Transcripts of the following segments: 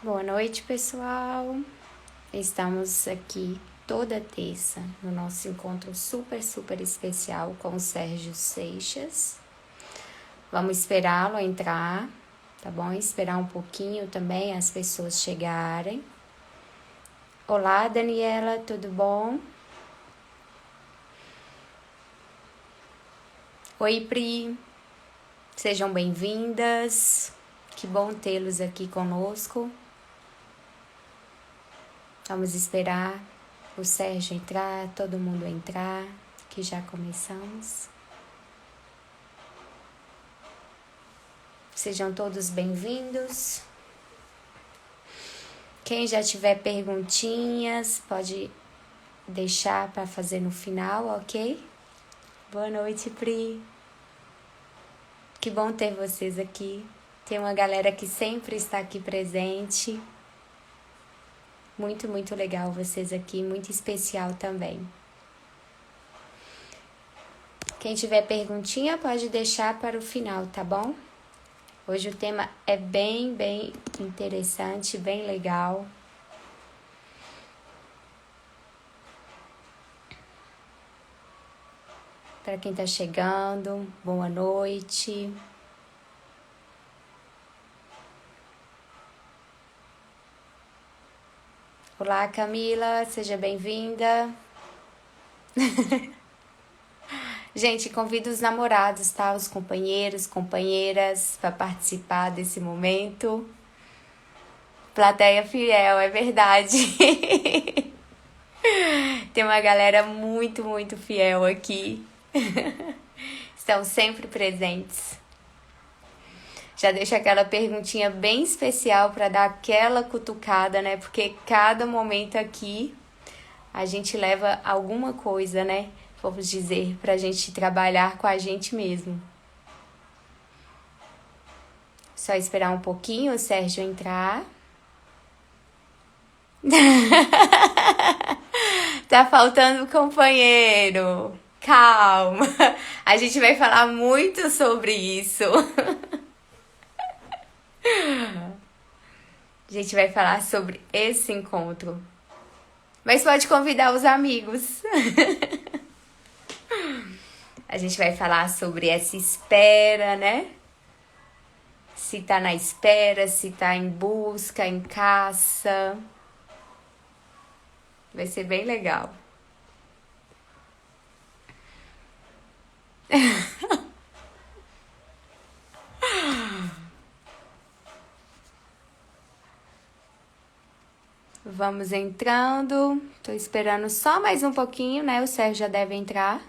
Boa noite, pessoal. Estamos aqui toda terça no nosso encontro super, super especial com o Sérgio Seixas. Vamos esperá-lo entrar, tá bom? Esperar um pouquinho também as pessoas chegarem. Olá, Daniela, tudo bom? Oi, Pri. Sejam bem-vindas. Que bom tê-los aqui conosco. Vamos esperar o Sérgio entrar, todo mundo entrar, que já começamos. Sejam todos bem-vindos. Quem já tiver perguntinhas, pode deixar para fazer no final, ok? Boa noite, Pri. Que bom ter vocês aqui. Tem uma galera que sempre está aqui presente. Muito, muito legal vocês aqui, muito especial também. Quem tiver perguntinha, pode deixar para o final, tá bom? Hoje o tema é bem, bem interessante, bem legal. Para quem está chegando, boa noite. Olá, Camila, seja bem-vinda. Gente, convido os namorados, tá? Os companheiros, companheiras, para participar desse momento. Plateia fiel, é verdade. Tem uma galera muito, muito fiel aqui. Estão sempre presentes. Já deixo aquela perguntinha bem especial para dar aquela cutucada, né? Porque cada momento aqui a gente leva alguma coisa, né? Vamos dizer, pra gente trabalhar com a gente mesmo. Só esperar um pouquinho o Sérgio entrar. Tá faltando companheiro. Calma. A gente vai falar muito sobre isso. A gente vai falar sobre esse encontro. Mas pode convidar os amigos. A gente vai falar sobre essa espera, né? Se tá na espera, se tá em busca, em caça. Vai ser bem legal. Vamos entrando. Tô esperando só mais um pouquinho, né? O Sérgio já deve entrar.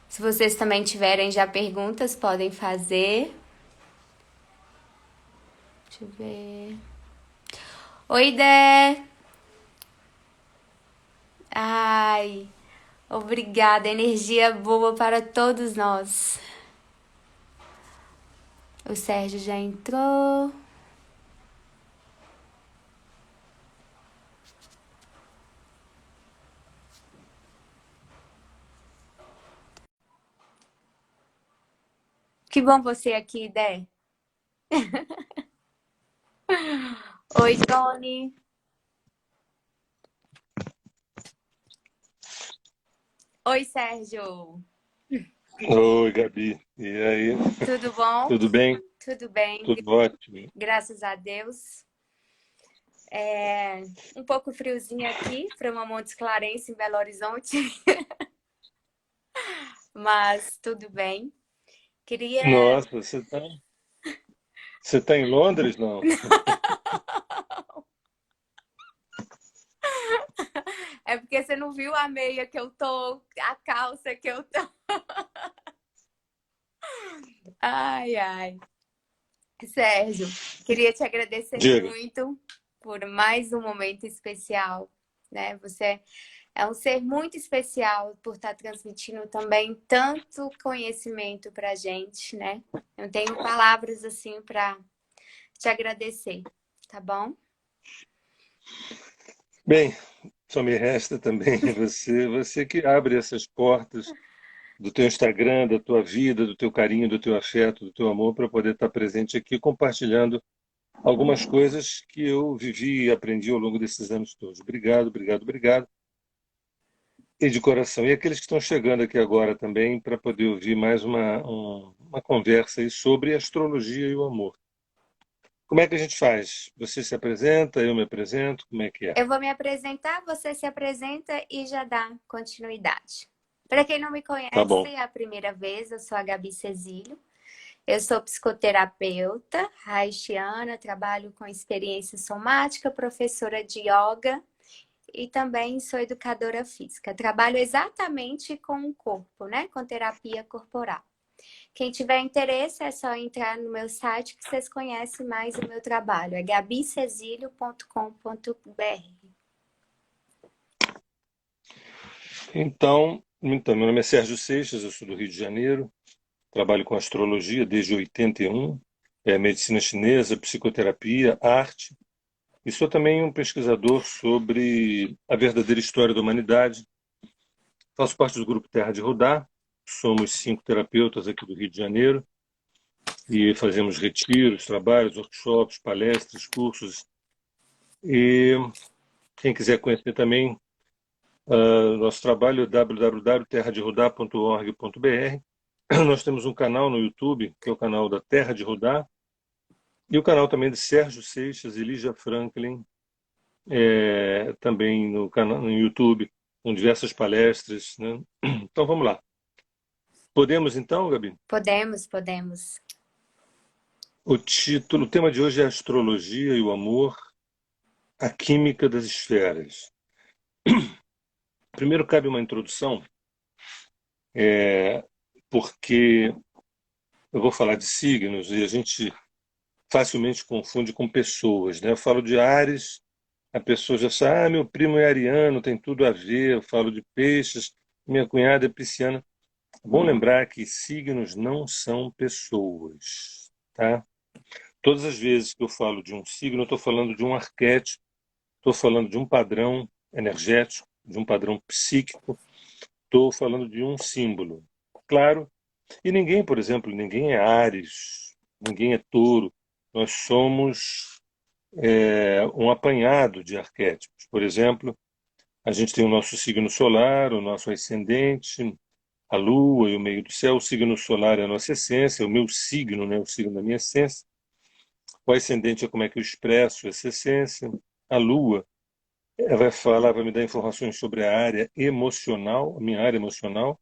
Se vocês também tiverem já perguntas, podem fazer. Deixa eu ver. Oi, Dé. Ai, obrigada. Energia boa para todos nós. O Sérgio já entrou. Que bom você aqui, Dé. Oi, Tony. Oi, Sérgio. Oi, Gabi. E aí? Tudo bom? Tudo bem? Tudo bem, Tudo ótimo. graças a Deus. É um pouco friozinho aqui para uma Montes Clarence em Belo Horizonte, mas tudo bem. Queria. Nossa, você tá em Londres, não? É porque você não viu a meia que eu tô, a calça que eu tô. Ai, ai. Sérgio, queria te agradecer Diga. muito por mais um momento especial, né? Você é um ser muito especial por estar transmitindo também tanto conhecimento pra gente, né? Eu tenho palavras assim para te agradecer, tá bom? Bem, só me resta também você que abre essas portas do teu Instagram, da tua vida, do teu carinho, do teu afeto, do teu amor, para poder estar presente aqui compartilhando algumas coisas que eu vivi e aprendi ao longo desses anos todos. Obrigado, obrigado, obrigado. E de coração. E aqueles que estão chegando aqui agora também para poder ouvir mais uma conversa aí sobre astrologia e o amor. Como é que a gente faz? Você se apresenta, eu me apresento, como é que é? Eu vou me apresentar, você se apresenta e já dá continuidade. Para quem não me Tá conhece, bom. é a primeira vez, eu sou a Gabi Cezílio. Eu sou psicoterapeuta haitiana, trabalho com experiência somática, professora de yoga e também sou educadora física. Trabalho exatamente com o corpo, né? Com terapia corporal. Quem tiver interesse é só entrar no meu site que vocês conhecem mais o meu trabalho. É gabicezilio.com.br. Então, meu nome é Sérgio Seixas, eu sou do Rio de Janeiro, trabalho com astrologia desde 81, medicina chinesa, psicoterapia, arte, e sou também um pesquisador sobre a verdadeira história da humanidade. Faço parte do grupo Terra de Rudá, somos 5 terapeutas aqui do Rio de Janeiro e fazemos retiros, trabalhos, workshops, palestras, cursos. E quem quiser conhecer também nosso trabalho é www.terraderudá.org.br. Nós temos um canal no YouTube, que é o canal da Terra de Rudá, e o canal também de Sérgio Seixas e Lígia Franklin, também no canal no YouTube, com diversas palestras, né? Então vamos lá. Podemos então, Gabi? Podemos, podemos. O tema de hoje é a astrologia e o amor, a química das esferas. Primeiro cabe uma introdução, porque eu vou falar de signos e a gente facilmente confunde com pessoas, né? Eu falo de Áries, a pessoa já sabe, meu primo é ariano, tem tudo a ver. Eu falo de peixes, minha cunhada é pisciana. É bom lembrar que signos não são pessoas, tá? Todas as vezes que eu falo de um signo, eu estou falando de um arquétipo, estou falando de um padrão energético, de um padrão psíquico, estou falando de um símbolo. Claro, e ninguém, por exemplo, ninguém é Áries, ninguém é Touro. Nós somos um apanhado de arquétipos. Por exemplo, a gente tem o nosso signo solar, o nosso ascendente, a lua e o meio do céu. O signo solar é a nossa essência, o meu signo, né, o signo da minha essência. O ascendente é como é que eu expresso essa essência. A lua vai falar, vai me dar informações sobre a área emocional, a minha área emocional.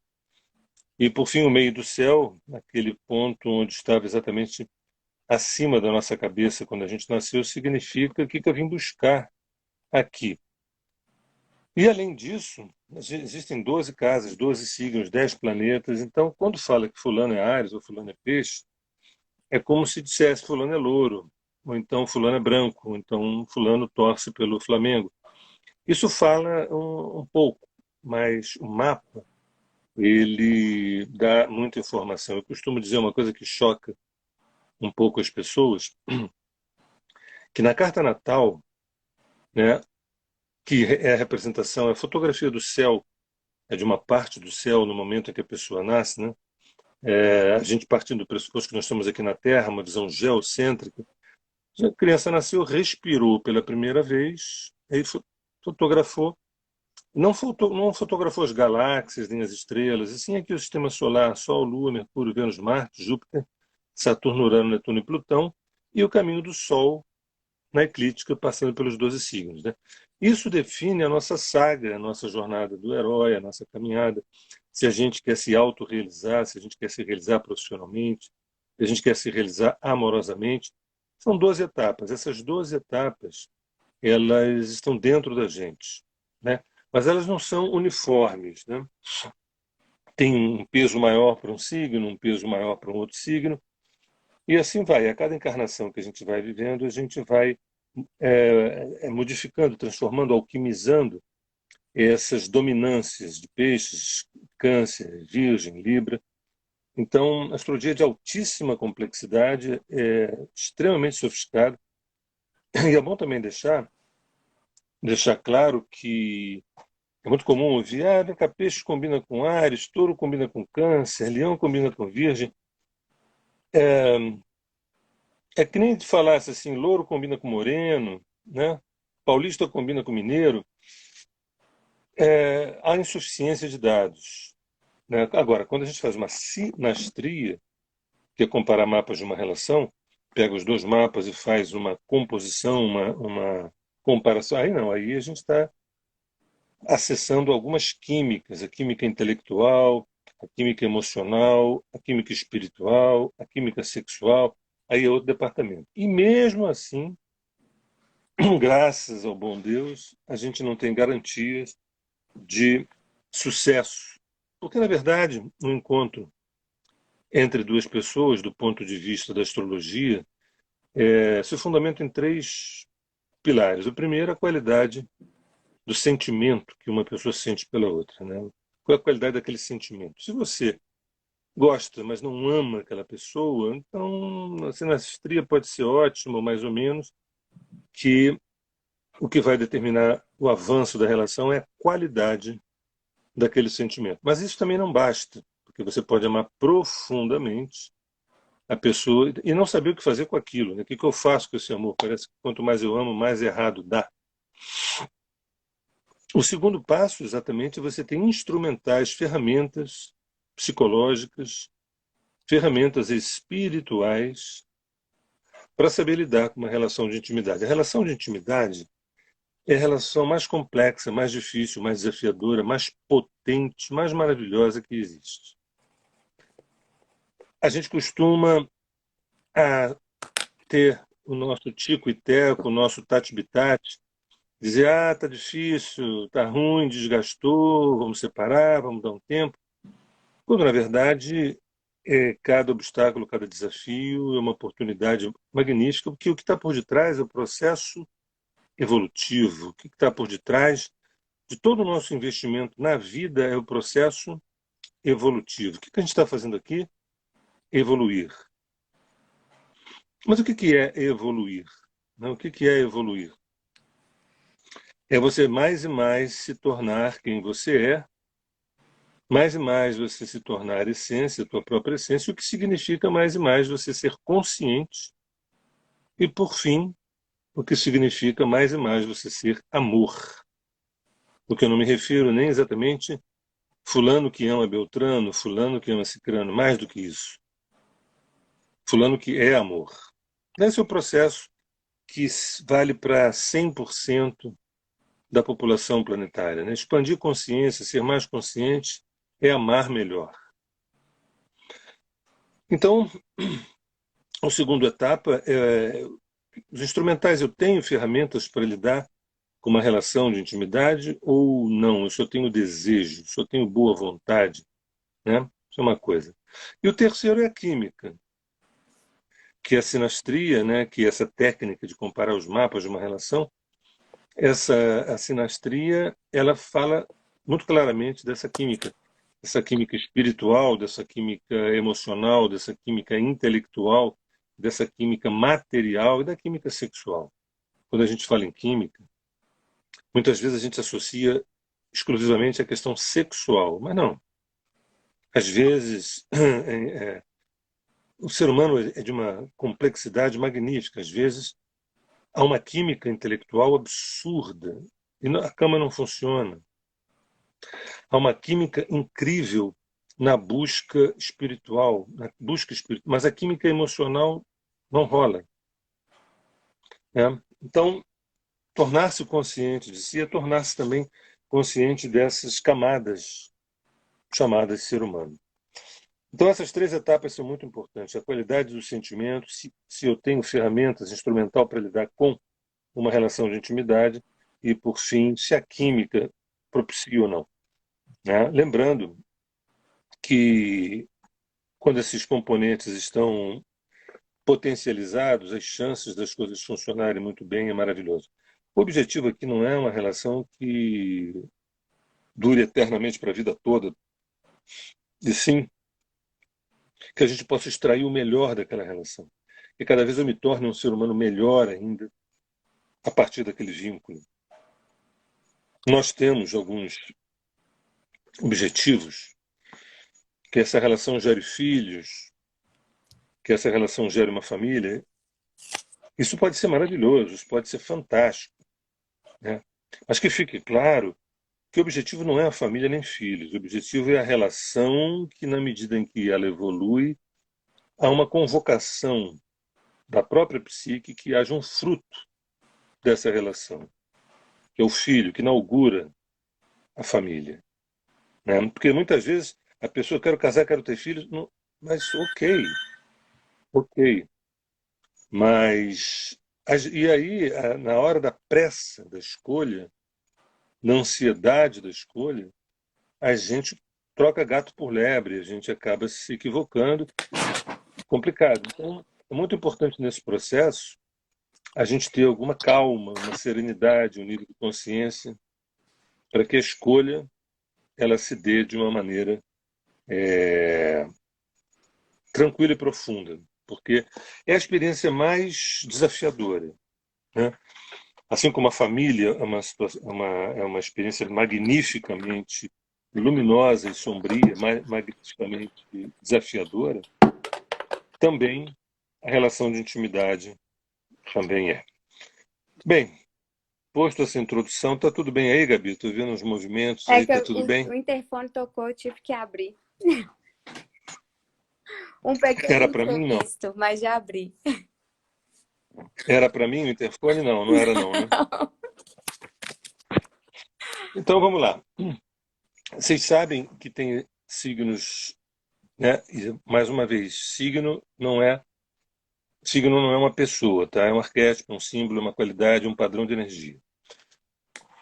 E, por fim, o meio do céu, aquele ponto onde estava exatamente acima da nossa cabeça quando a gente nasceu, significa o que eu vim buscar aqui. E, além disso, existem 12 casas, 12 signos, 10 planetas. Então, quando fala que fulano é Áries ou fulano é Peixe, é como se dissesse fulano é louro, ou então fulano é branco, ou então fulano torce pelo Flamengo. Isso fala um pouco, mas o mapa, ele dá muita informação. Eu costumo dizer uma coisa que choca um pouco as pessoas, que na carta natal, né, que é a representação, é a fotografia do céu, é de uma parte do céu no momento em que a pessoa nasce, né? A gente partindo do pressuposto que nós estamos aqui na Terra, uma visão geocêntrica. A criança nasceu, respirou pela primeira vez, aí fotografou. Não fotografou as galáxias nem as estrelas, e sim aqui o sistema solar, Sol, Lua, Mercúrio, Vênus, Marte, Júpiter, Saturno, Urano, Netuno e Plutão, e o caminho do Sol na eclíptica, passando pelos 12 signos. Né? Isso define a nossa saga, a nossa jornada do herói, a nossa caminhada. Se a gente quer se autorrealizar, se a gente quer se realizar profissionalmente, se a gente quer se realizar amorosamente, são 12 etapas. Essas 12 etapas, elas estão dentro da gente, né? Mas elas não são uniformes, né? Tem um peso maior para um signo, um peso maior para um outro signo, e assim vai. A cada encarnação que a gente vai vivendo, a gente vai modificando, transformando, alquimizando essas dominâncias de peixes, câncer, virgem, libra. Então, a astrologia é de altíssima complexidade, é extremamente sofisticada, e é bom também deixar claro que É muito comum ouvir, vem cá, peixe combina com Áries, touro combina com Câncer, leão combina com Virgem. É, é que nem te falasse assim, louro combina com moreno, né? Paulista combina com mineiro. Há insuficiência de dados, né? Agora, quando a gente faz uma sinastria, que é comparar mapas de uma relação, pega os dois mapas e faz uma composição, uma comparação, aí não, aí a gente está acessando algumas químicas, a química intelectual, a química emocional, a química espiritual, a química sexual, aí é outro departamento. E mesmo assim, graças ao bom Deus, a gente não tem garantias de sucesso. Porque, na verdade, um encontro entre duas pessoas, do ponto de vista da astrologia, se fundamenta em três pilares. O primeiro é a qualidade do sentimento que uma pessoa sente pela outra. Né? Qual é a qualidade daquele sentimento? Se você gosta, mas não ama aquela pessoa, então a sinastria pode ser ótima, mais ou menos, que o que vai determinar o avanço da relação é a qualidade daquele sentimento. Mas isso também não basta, porque você pode amar profundamente a pessoa e não saber o que fazer com aquilo. Né? O que eu faço com esse amor? Parece que quanto mais eu amo, mais errado dá. O segundo passo, exatamente, é você ter instrumentais, ferramentas psicológicas, ferramentas espirituais para saber lidar com uma relação de intimidade. A relação de intimidade é a relação mais complexa, mais difícil, mais desafiadora, mais potente, mais maravilhosa que existe. A gente costuma ter o nosso tico e teco, o nosso tati-bitate, dizer, tá difícil, tá ruim, desgastou, vamos separar, vamos dar um tempo. Quando, na verdade, cada obstáculo, cada desafio é uma oportunidade magnífica, porque o que está por detrás é o processo evolutivo, o que está por detrás de todo o nosso investimento na vida é o processo evolutivo. O que a gente está fazendo aqui? Evoluir. Mas o que é evoluir? O que é evoluir? É você mais e mais se tornar quem você é, mais e mais você se tornar essência, a tua própria essência, o que significa mais e mais você ser consciente e, por fim, o que significa mais e mais você ser amor. O que eu não me refiro nem exatamente fulano que ama Beltrano, fulano que ama Cicrano, mais do que isso. Fulano que é amor. Esse é o processo que vale para 100% da população planetária. Né? Expandir consciência, ser mais consciente, é amar melhor. Então, a segunda etapa é os instrumentais. Eu tenho ferramentas para lidar com uma relação de intimidade ou não? Eu só tenho desejo, só tenho boa vontade, né? Isso é uma coisa. E o terceiro é a química, que é a sinastria, né? Que é essa técnica de comparar os mapas de uma relação. A sinastria, ela fala muito claramente dessa química espiritual, dessa química emocional, dessa química intelectual, dessa química material e da química sexual. Quando a gente fala em química, muitas vezes a gente associa exclusivamente à questão sexual, mas não. Às vezes, o ser humano é de uma complexidade magnífica. Às vezes, há uma química intelectual absurda e a cama não funciona. Há uma química incrível na busca espiritual, mas a química emocional não rola. Né? Então, tornar-se consciente de si é tornar-se também consciente dessas camadas chamadas de ser humano. Então, essas três etapas são muito importantes. A qualidade do sentimento, se eu tenho ferramentas instrumental para lidar com uma relação de intimidade, e, por fim, se a química propicia ou não. Né? Lembrando que, quando esses componentes estão potencializados, as chances das coisas funcionarem muito bem é maravilhoso. O objetivo aqui não é uma relação que dure eternamente para a vida toda, e sim que a gente possa extrair o melhor daquela relação. E cada vez eu me torne um ser humano melhor ainda a partir daquele vínculo. nós temos alguns objetivos, que essa relação gere filhos, que essa relação gere uma família. Isso pode ser maravilhoso, isso pode ser fantástico, né? Mas que fique claro que o objetivo não é a família nem filhos, o objetivo é a relação que, na medida em que ela evolui, há uma convocação da própria psique que haja um fruto dessa relação, que é o filho, que inaugura a família, né? Porque muitas vezes a pessoa quer casar, quer ter filhos, não, mas ok, ok, mas e aí na hora da pressa da escolha, na ansiedade da escolha, a gente troca gato por lebre, a gente acaba se equivocando, complicado. Então, é muito importante nesse processo a gente ter alguma calma, uma serenidade, um nível de consciência, para que a escolha ela se dê de uma maneira tranquila e profunda, porque é a experiência mais desafiadora, né? Assim como a família é uma experiência magnificamente luminosa e sombria, magnificamente desafiadora, também a relação de intimidade também é. Bem, posto essa introdução, está tudo bem aí, Gabi? Estou vendo os movimentos É aí, que está tudo bem? o interfone tocou, eu tive que abrir. Um pequeno Era para mim, não. imprevisto, mas já abri. Era para mim o interfone? Não, não era não, né? Então vamos lá. Vocês sabem que tem signos, né? E, mais uma vez, signo não é uma pessoa, tá? É um arquétipo, um símbolo, uma qualidade, um padrão de energia.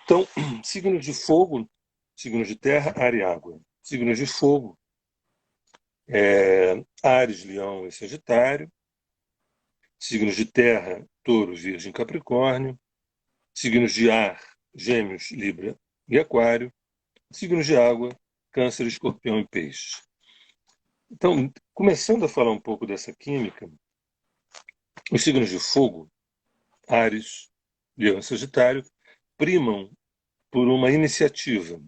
Então, signos de fogo, signos de terra, ar e água. Signos de fogo, Áries, Leão e Sagitário. Signos de terra, Touro, Virgem, Capricórnio. Signos de ar, Gêmeos, Libra e Aquário. Signos de água, Câncer, Escorpião e Peixe. Então, começando a falar um pouco dessa química, os signos de fogo, Áries, Leão e Sagitário, primam por uma iniciativa,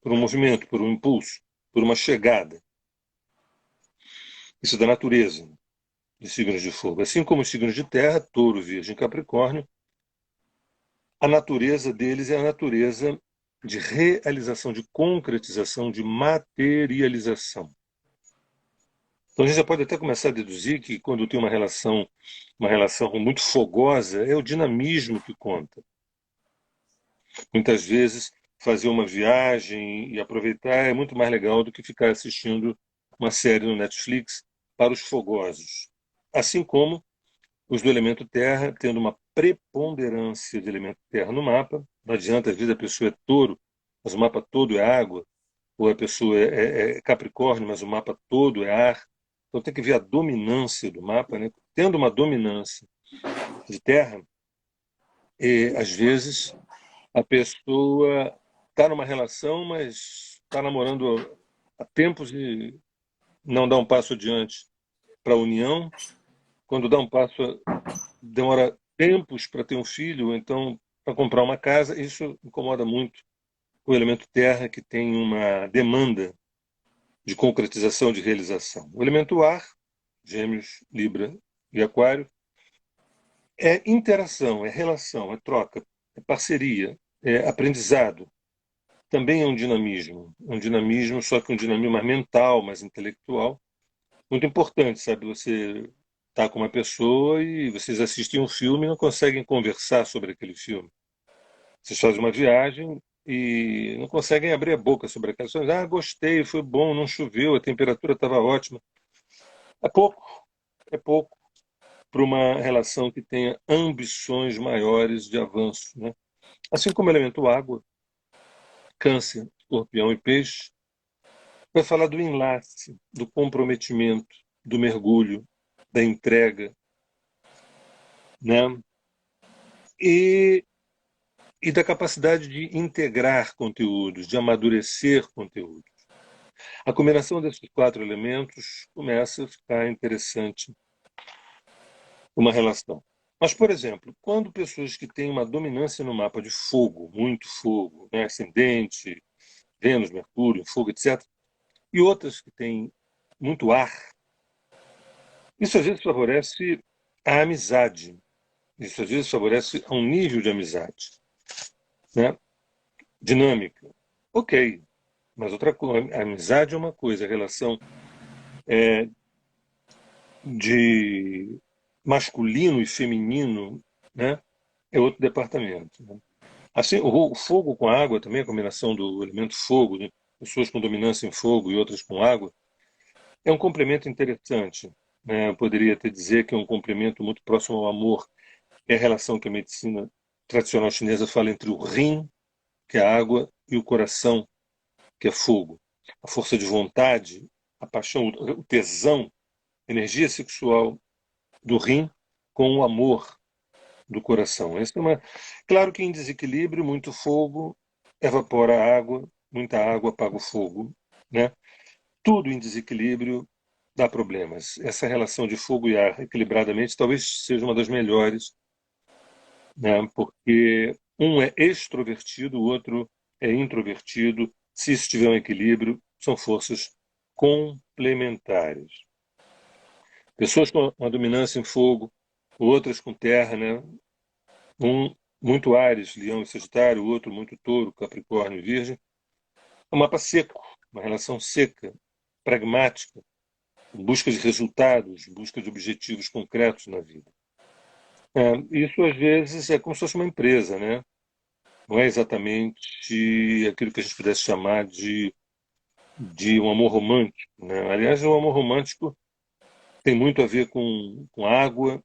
por um movimento, por um impulso, por uma chegada. Isso é da natureza de signos de fogo. Assim como os signos de terra, Touro, Virgem e Capricórnio, a natureza deles é a natureza de realização, de concretização, de materialização. Então a gente já pode até começar a deduzir que quando tem uma relação muito fogosa, é o dinamismo que conta. Muitas vezes fazer uma viagem e aproveitar é muito mais legal do que ficar assistindo uma série no Netflix para os fogosos. Assim como os do elemento terra, tendo uma preponderância de elemento terra no mapa. Não adianta, às vezes a pessoa é touro, mas o mapa todo é água, ou a pessoa é capricórnio, mas o mapa todo é ar. Então tem que ver a dominância do mapa, né? Tendo uma dominância de terra, às vezes a pessoa está numa relação, mas está namorando há tempos e não dá um passo adiante para a união. Quando dá um passo, demora tempos para ter um filho, ou então para comprar uma casa. Isso incomoda muito o elemento terra, que tem uma demanda de concretização, de realização. O elemento ar, Gêmeos, Libra e Aquário, é interação, é relação, é troca, é parceria, é aprendizado. Também é um dinamismo, só que um dinamismo mais mental, mais intelectual. Muito importante, sabe? Você está com uma pessoa e vocês assistem um filme e não conseguem conversar sobre aquele filme. Vocês fazem uma viagem e não conseguem abrir a boca sobre aquela coisa. Ah, gostei, foi bom, não choveu, a temperatura estava ótima. É pouco, é pouco para uma relação que tenha ambições maiores de avanço, né? Assim como o elemento água, Câncer, Escorpião e Peixe, vai falar do enlace, do comprometimento, do mergulho, da entrega, né? E, e da capacidade de integrar conteúdos, de amadurecer conteúdos. A combinação desses quatro elementos começa a ficar interessante uma relação. Mas, por exemplo, quando pessoas que têm uma dominância no mapa de fogo, muito fogo, né, ascendente, Vênus, Mercúrio, fogo, etc., e outras que têm muito ar, isso às vezes favorece a amizade. Isso às vezes favorece a um nível de amizade, né? Dinâmica. Ok, mas outra coisa, a amizade é uma coisa, a relação de masculino e feminino, né, é outro departamento. Né? Assim, o fogo com a água também, a combinação do elemento fogo, né? Pessoas com dominância em fogo e outras com água, é um complemento interessante. Né? Eu poderia até dizer que é um complemento muito próximo ao amor. É a relação que a medicina tradicional chinesa fala entre o rim, que é a água, e o coração, que é fogo. A força de vontade, a paixão, o tesão, a energia sexual do rim com o amor do coração. Essa é uma... Claro que em desequilíbrio, muito fogo evapora a água, muita água apaga o fogo. Né? Tudo em desequilíbrio dá problemas. Essa relação de fogo e ar equilibradamente talvez seja uma das melhores, né? Porque um é extrovertido, o outro é introvertido. Se isso tiver um equilíbrio, são forças complementares. Pessoas com uma dominância em fogo, outras com terra, né? Um muito Áries, Leão e Sagitário, o outro muito Touro, Capricórnio e Virgem. É um mapa seco, uma relação seca, pragmática, em busca de resultados, em busca de objetivos concretos na vida. Isso às vezes é como se fosse uma empresa, né? Não é exatamente aquilo que a gente pudesse chamar de um amor romântico. Né? Aliás, o amor romântico tem muito a ver com água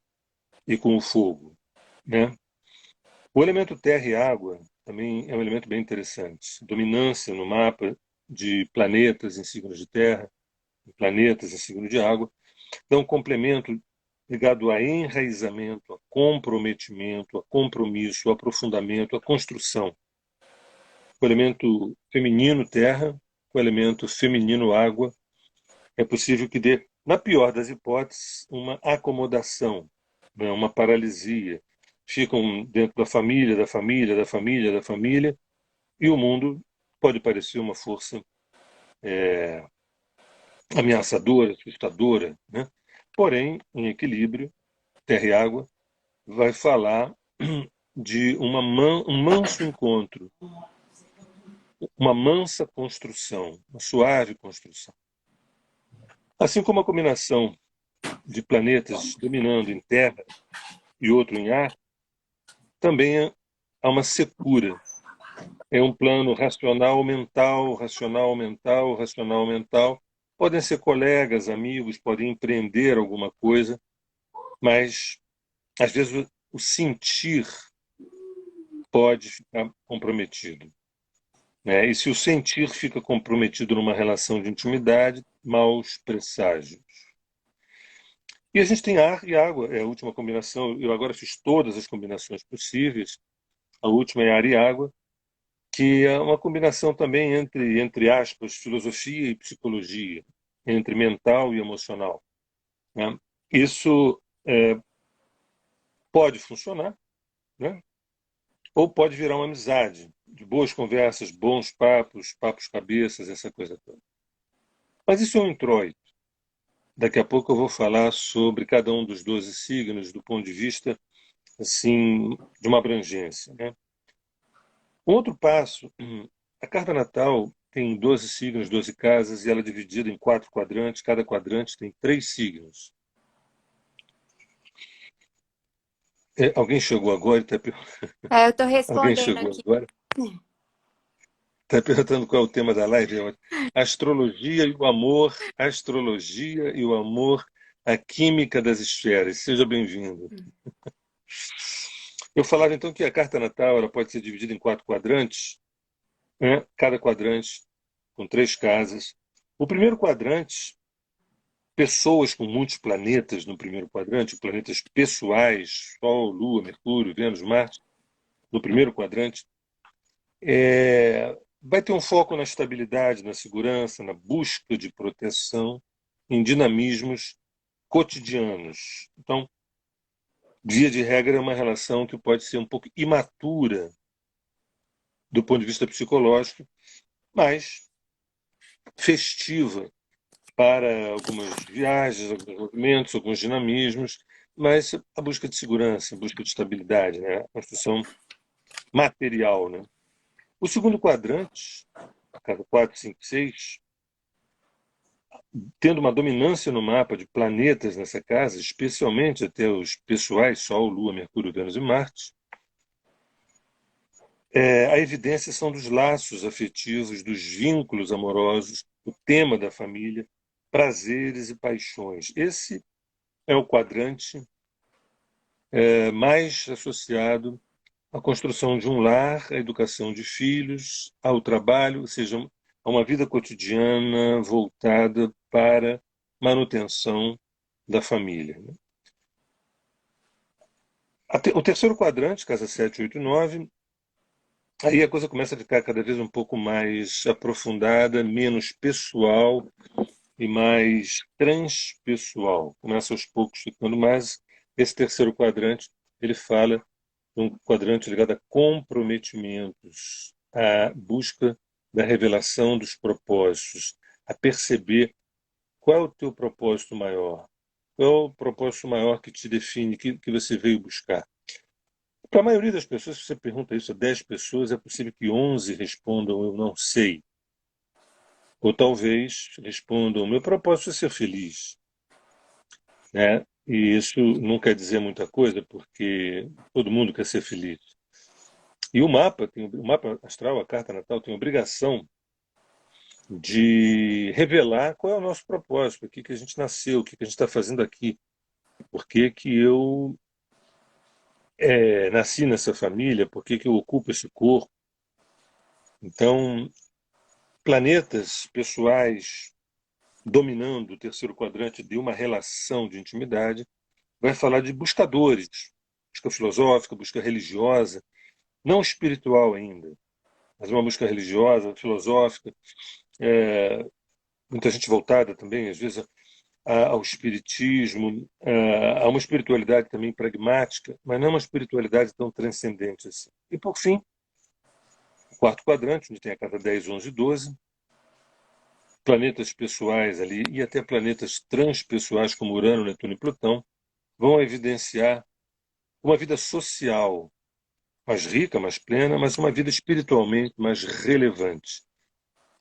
e com o fogo. Né? O elemento terra e água também é um elemento bem interessante. Dominância no mapa de planetas em signos de terra, planetas em signo de água, dá um complemento ligado a enraizamento, a comprometimento, a compromisso, a aprofundamento, a construção. O elemento feminino terra, o elemento feminino água, é possível que dê, na pior das hipóteses, uma acomodação, né, uma paralisia. Ficam dentro da família, da família, da família, da família, e o mundo pode parecer uma força ameaçadora, assustadora, né? Porém, em equilíbrio, terra e água, vai falar de um manso encontro, uma mansa construção, uma suave construção. Assim como a combinação de planetas dominando em terra e outro em ar, também há uma secura. É um plano racional mental, racional mental, racional mental. Podem ser colegas, amigos, podem empreender alguma coisa, mas às vezes o sentir pode ficar comprometido. Né? E se o sentir fica comprometido numa relação de intimidade, maus presságios. E a gente tem ar e água, é a última combinação. Eu agora fiz todas as combinações possíveis. A última é ar e água, que é uma combinação também entre aspas, filosofia e psicologia, entre mental e emocional. Né? Isso pode funcionar, né? Ou pode virar uma amizade, de boas conversas, bons papos, papos cabeças, essa coisa toda. Mas isso é um introito. Daqui a pouco eu vou falar sobre cada um dos 12 signos do ponto de vista assim de uma abrangência. Né? Um outro passo, a carta natal tem 12 signos, 12 casas, e ela é dividida em 4 quadrantes. Cada quadrante tem 3 signos. Alguém chegou agora? É, eu tô Alguém respondendo chegou aqui. agora? Está perguntando qual é o tema da live? Astrologia e o amor, astrologia e o amor, a química das esferas. Seja bem-vindo. Eu falava então que a carta natal ela pode ser dividida em 4 quadrantes, né? Cada quadrante com 3 casas. O primeiro quadrante, pessoas com muitos planetas no primeiro quadrante, planetas pessoais, Sol, Lua, Mercúrio, Vênus, Marte, no primeiro quadrante, vai ter um foco na estabilidade, na segurança, na busca de proteção, em dinamismos cotidianos. Então, via de regra, é uma relação que pode ser um pouco imatura do ponto de vista psicológico, mas festiva para algumas viagens, alguns movimentos, alguns dinamismos, mas a busca de segurança, a busca de estabilidade, né? A construção material. Né? O segundo quadrante, a casa 4, 5, 6, tendo uma dominância no mapa de planetas nessa casa, especialmente até os pessoais, Sol, Lua, Mercúrio, Vênus e Marte, a evidência são dos laços afetivos, dos vínculos amorosos, o tema da família, prazeres e paixões. Esse é o quadrante mais associado à construção de um lar, à educação de filhos, ao trabalho, ou seja, a uma vida cotidiana voltada para manutenção da família. O terceiro quadrante, casa 7, 8 e 9, aí a coisa começa a ficar cada vez um pouco mais aprofundada, menos pessoal e mais transpessoal. Começa aos poucos ficando mais. Esse terceiro quadrante, ele fala de um quadrante ligado a comprometimentos, à busca da revelação dos propósitos, a perceber qual é o teu propósito maior, qual é o propósito maior que te define, que você veio buscar. Para a maioria das pessoas, se você pergunta isso a 10 pessoas, é possível que 11 respondam eu não sei. Ou talvez respondam meu propósito é ser feliz. Né? E isso não quer dizer muita coisa, porque todo mundo quer ser feliz. E o mapa astral, a carta natal, tem a obrigação de revelar qual é o nosso propósito, o que a gente nasceu, o que a gente está fazendo aqui, por que eu nasci nessa família, por que eu ocupo esse corpo. Então, planetas pessoais dominando o terceiro quadrante de uma relação de intimidade vai falar de buscadores, busca filosófica, busca religiosa, não espiritual ainda, mas uma busca religiosa, filosófica, é, muita gente voltada também, às vezes, ao espiritismo, a uma espiritualidade também pragmática, mas não uma espiritualidade tão transcendente assim. E, por fim, o quarto quadrante, onde tem a casa 10, 11 e 12, planetas pessoais ali e até planetas transpessoais como Urano, Netuno e Plutão, vão evidenciar uma vida social mais rica, mais plena, mas uma vida espiritualmente mais relevante.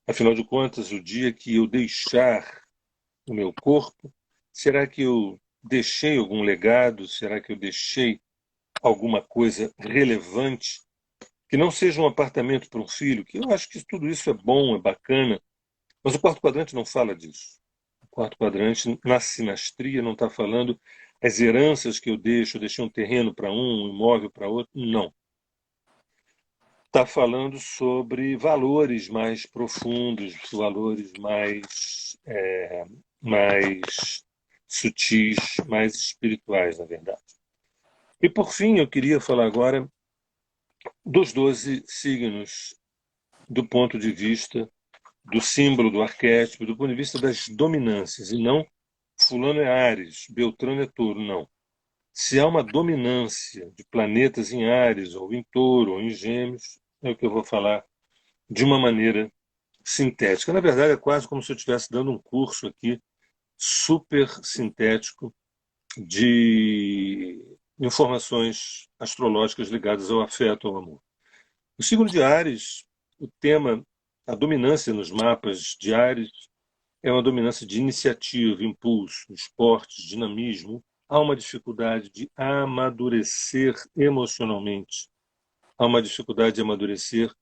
Afinal de contas, o dia que eu deixar o meu corpo, será que eu deixei algum legado? Será que eu deixei alguma coisa relevante? Que não seja um apartamento para um filho, que eu acho que tudo isso é bom, é bacana, mas o quarto quadrante não fala disso. O quarto quadrante, na sinastria, não está falando as heranças que eu deixei um terreno para um imóvel para outro, não. Está falando sobre valores mais profundos, valores mais sutis, mais espirituais, na verdade. E por fim, eu queria falar agora dos 12 signos do ponto de vista do símbolo, do arquétipo, do ponto de vista das dominâncias, e não fulano é Áries, Beltrano é Touro, não. Se há uma dominância de planetas em Áries, ou em Touro, ou em Gêmeos, é o que eu vou falar de uma maneira sintética. Na verdade, é quase como se eu estivesse dando um curso aqui super sintético de informações astrológicas ligadas ao afeto, ao amor. O signo de Áries, o tema, a dominância nos mapas de Áries é uma dominância de iniciativa, impulso, esportes, dinamismo. Há uma dificuldade de amadurecer emocionalmente. Há uma dificuldade de amadurecer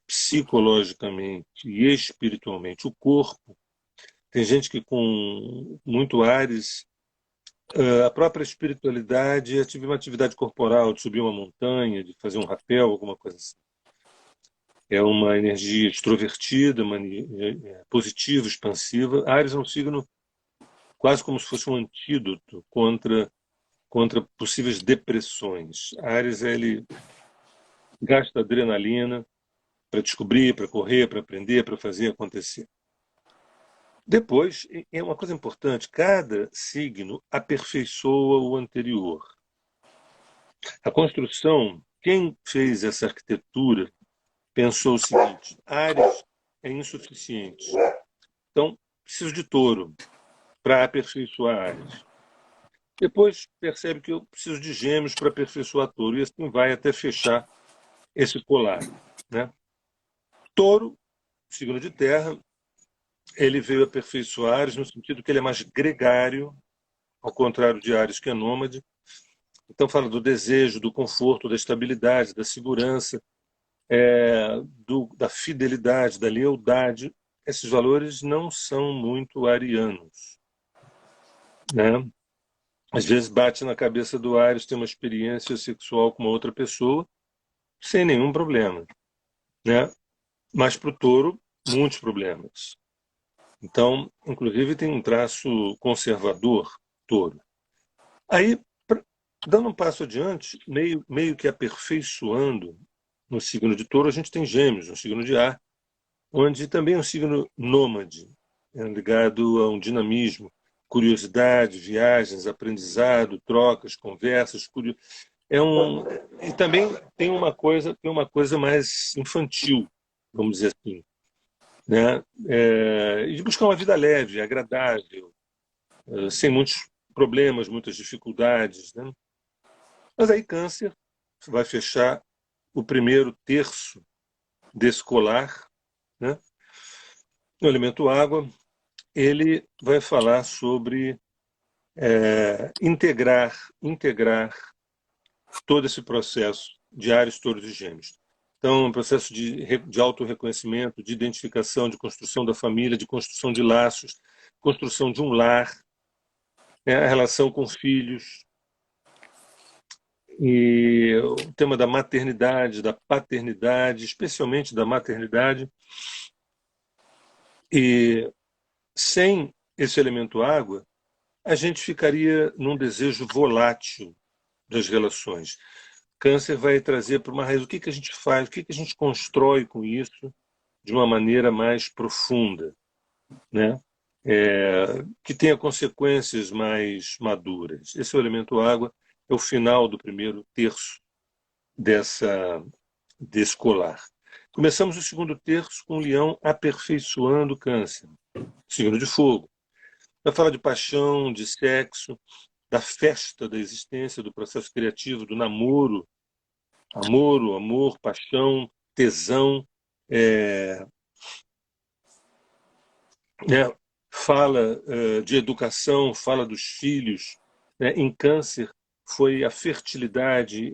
psicologicamente e espiritualmente. O corpo, tem gente que com muito Áries, a própria espiritualidade é uma atividade corporal, de subir uma montanha, de fazer um rapel, alguma coisa assim. É uma energia extrovertida, positiva, expansiva. Áries é um signo quase como se fosse um antídoto contra possíveis depressões. Áries, ele gasta adrenalina para descobrir, para correr, para aprender, para fazer acontecer. Depois, é uma coisa importante, cada signo aperfeiçoa o anterior. A construção, quem fez essa arquitetura pensou o seguinte: Áries é insuficiente, então preciso de touro para aperfeiçoar Áries. Depois percebe que eu preciso de gêmeos para aperfeiçoar touro, e assim vai até fechar esse colar. Né? Touro, signo de terra, ele veio aperfeiçoar Áries no sentido que ele é mais gregário, ao contrário de Áries, que é nômade. Então fala do desejo, do conforto, da estabilidade, da segurança, da fidelidade, da lealdade. Esses valores não são muito arianos. Né? Às vezes bate na cabeça do Ares ter uma experiência sexual com uma outra pessoa sem nenhum problema. Né? Mas para o touro, muitos problemas. Então, inclusive, tem um traço conservador, touro. Aí, dando um passo adiante, meio que aperfeiçoando no signo de touro, a gente tem gêmeos, um signo de ar, onde também é um signo nômade, ligado a um dinamismo, curiosidade, viagens, aprendizado, trocas, conversas, e também tem uma coisa mais infantil, vamos dizer assim, né? E de buscar uma vida leve, agradável, sem muitos problemas, muitas dificuldades, né? Mas aí Câncer vai fechar o primeiro terço desse colar, né? No elemento água, ele vai falar sobre integrar todo esse processo de Áries, Touros e Gêmeos. Então, um processo de autorreconhecimento, de identificação, de construção da família, de construção de laços, construção de um lar, né, a relação com filhos, e o tema da maternidade, da paternidade, especialmente da maternidade. E sem esse elemento água, a gente ficaria num desejo volátil das relações. Câncer vai trazer para uma raiz o que, que a gente faz, o que, que a gente constrói com isso de uma maneira mais profunda, né? Que tenha consequências mais maduras. Esse é o elemento água, é o final do primeiro terço desse colar. Começamos o segundo terço com o leão aperfeiçoando o câncer, signo de fogo. Vai falar de paixão, de sexo, da festa da existência, do processo criativo, do namoro, amor, paixão, tesão, é, né? Fala de educação, fala dos filhos. Né? Em Câncer foi a fertilidade,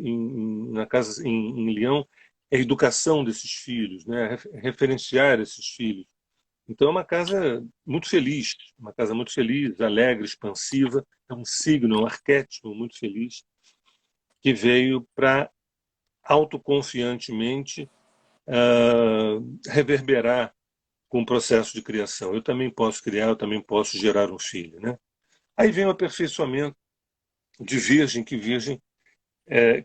na casa em Leão é a educação desses filhos, né? Referenciar esses filhos. Então é uma casa muito feliz, alegre, expansiva, é um signo, um arquétipo muito feliz que veio para autoconfiantemente reverberar com o processo de criação. Eu também posso criar, eu também posso gerar um filho, né? Aí vem o aperfeiçoamento de Virgem, que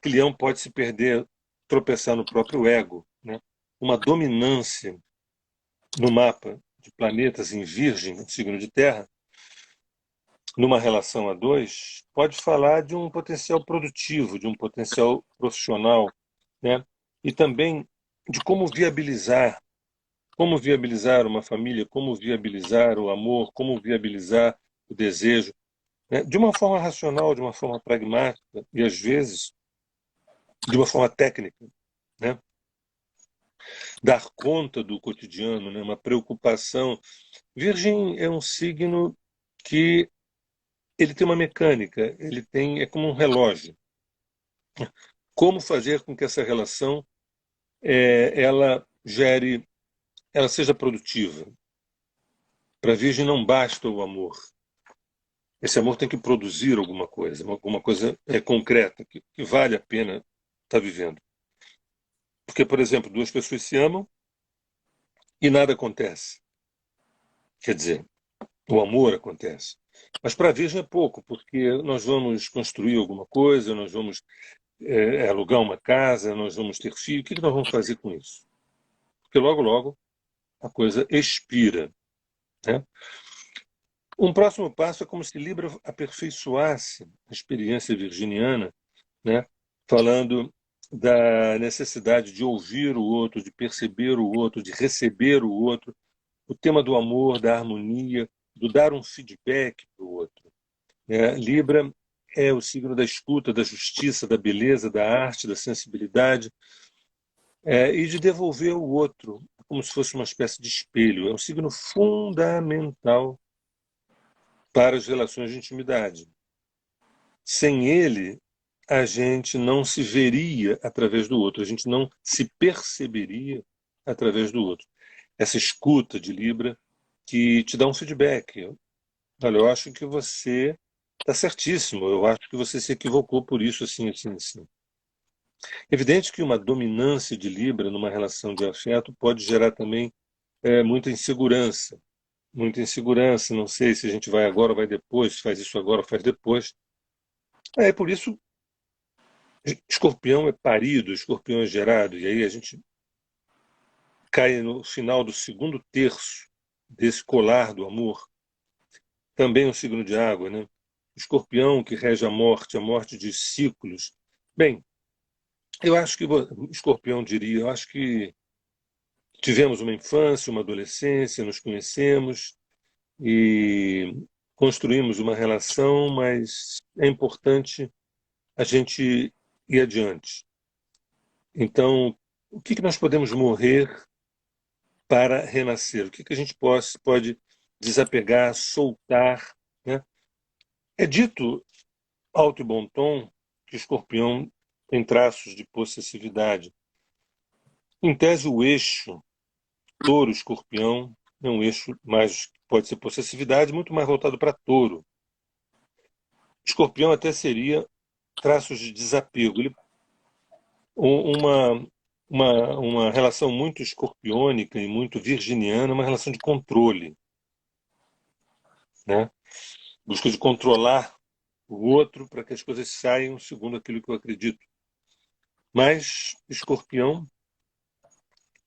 Leão pode se perder, tropeçar no próprio ego, né? Uma dominância no mapa de planetas em Virgem, no signo de Terra, numa relação a dois, pode falar de um potencial produtivo, de um potencial profissional, né? E também de como viabilizar uma família, como viabilizar o amor, como viabilizar o desejo, né? De uma forma racional, de uma forma pragmática e às vezes de uma forma técnica, né? Dar conta do cotidiano, né? Uma preocupação. Virgem é um signo que ele tem uma mecânica, é como um relógio. Como fazer com que essa relação ela ela seja produtiva? Para a Virgem não basta o amor. Esse amor tem que produzir alguma coisa concreta, que vale a pena estar vivendo. Porque, por exemplo, duas pessoas se amam e nada acontece. Quer dizer, o amor acontece. Mas para a Virgem é pouco, porque nós vamos construir alguma coisa, nós vamos alugar uma casa, nós vamos ter filho. O que nós vamos fazer com isso? Porque logo, logo, a coisa expira. Né? Um próximo passo é como se Libra aperfeiçoasse a experiência virginiana, né? falando da necessidade de ouvir o outro, de perceber o outro, de receber o outro, o tema do amor, da harmonia, do dar um feedback para o outro. Libra é o signo da escuta, da justiça, da beleza, da arte, da sensibilidade, e de devolver o outro, como se fosse uma espécie de espelho. É um signo fundamental para as relações de intimidade. Sem ele, a gente não se veria através do outro, a gente não se perceberia através do outro. Essa escuta de Libra que te dá um feedback. Olha, eu acho que você está certíssimo, eu acho que você se equivocou por isso, assim, assim, assim. Evidente que uma dominância de Libra numa relação de afeto pode gerar também muita insegurança. Muita insegurança, não sei se a gente vai agora ou vai depois, se faz isso agora ou faz depois. Por isso, escorpião é parido, escorpião é gerado, e aí a gente cai no final do segundo terço desse colar do amor, também um signo de água, né? Escorpião que rege a morte de ciclos. Bem, eu acho que Escorpião diria, eu acho que tivemos uma infância, uma adolescência, nos conhecemos e construímos uma relação, mas é importante a gente ir adiante. Então, o que nós podemos morrer para renascer? O que a gente pode desapegar, soltar, né? É dito alto e bom tom que Escorpião tem traços de possessividade. Em tese, o eixo touro-escorpião é um eixo mais, pode ser possessividade, muito mais voltado para touro. Escorpião até seria traços de desapego. Uma, uma relação muito escorpiônica e muito virginiana, uma relação de controle, né? Busca de controlar o outro para que as coisas saiam segundo aquilo que eu acredito. Mas Escorpião